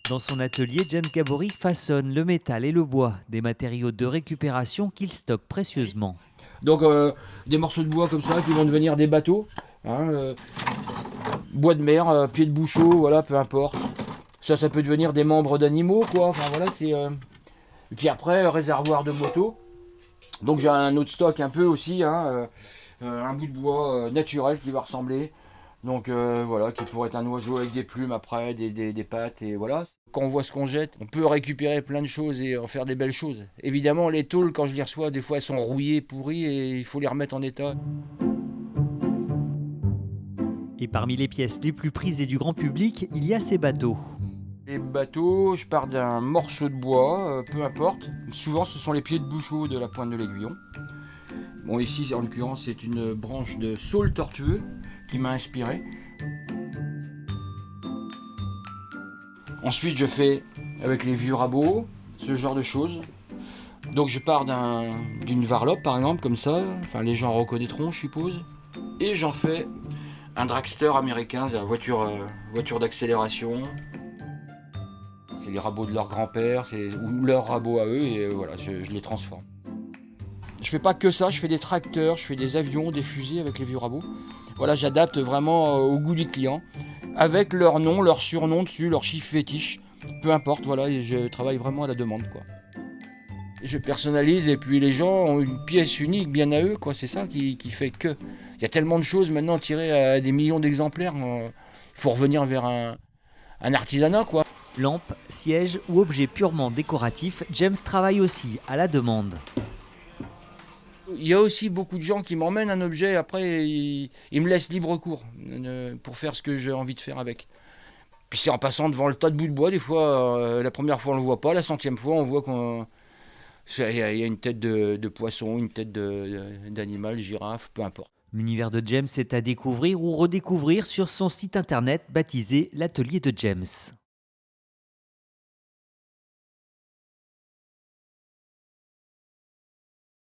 Dans son atelier, James Gabory façonne le métal et le bois, des matériaux de récupération qu'il stocke précieusement. Donc des morceaux de bois comme ça qui vont devenir des bateaux, hein, bois de mer, pied de bouchon, voilà, peu importe. Ça peut devenir des membres d'animaux, quoi. Enfin voilà, c'est. Et puis après, réservoir de moto. Donc j'ai un autre stock un peu aussi, hein, un bout de bois naturel qui va ressembler. Donc voilà, qui pourrait être un oiseau avec des plumes après, des pattes, et voilà. Quand on voit ce qu'on jette, on peut récupérer plein de choses et en faire des belles choses. Évidemment, les tôles, quand je les reçois, des fois elles sont rouillées, pourries, et il faut les remettre en état. Et parmi les pièces les plus prisées du grand public, il y a ces bateaux. Les bateaux, je pars d'un morceau de bois, peu importe. Souvent, ce sont les pieds de bouchon de la pointe de l'aiguillon. Bon, ici, en l'occurrence, c'est une branche de saule tortueux qui m'a inspiré. Ensuite, je fais avec les vieux rabots, ce genre de choses. Donc, je pars d'une varlope, par exemple, comme ça. Enfin, les gens reconnaîtront, je suppose. Et j'en fais un dragster américain, la voiture d'accélération. C'est les rabots de leur grand-père, ou leurs rabots à eux, et voilà, je les transforme. Je fais pas que ça, je fais des tracteurs, je fais des avions, des fusées avec les vieux rabots. Voilà, j'adapte vraiment au goût du client, avec leur nom, leur surnom dessus, leur chiffre fétiche, peu importe, voilà, et je travaille vraiment à la demande, quoi. Je personnalise, et puis les gens ont une pièce unique bien à eux, quoi, c'est ça qui fait que. Il y a tellement de choses maintenant tirées à des millions d'exemplaires, il faut revenir vers un artisanat, quoi. Lampes, sièges ou objets purement décoratifs, James travaille aussi à la demande. Il y a aussi beaucoup de gens qui m'emmènent un objet, après ils me laissent libre cours pour faire ce que j'ai envie de faire avec. Puis c'est en passant devant le tas de bouts de bois, des fois, la première fois on le voit pas, la centième fois on voit qu'il y a une tête de poisson, une tête d'animal, girafe, peu importe. L'univers de James est à découvrir ou redécouvrir sur son site internet baptisé l'Atelier de James.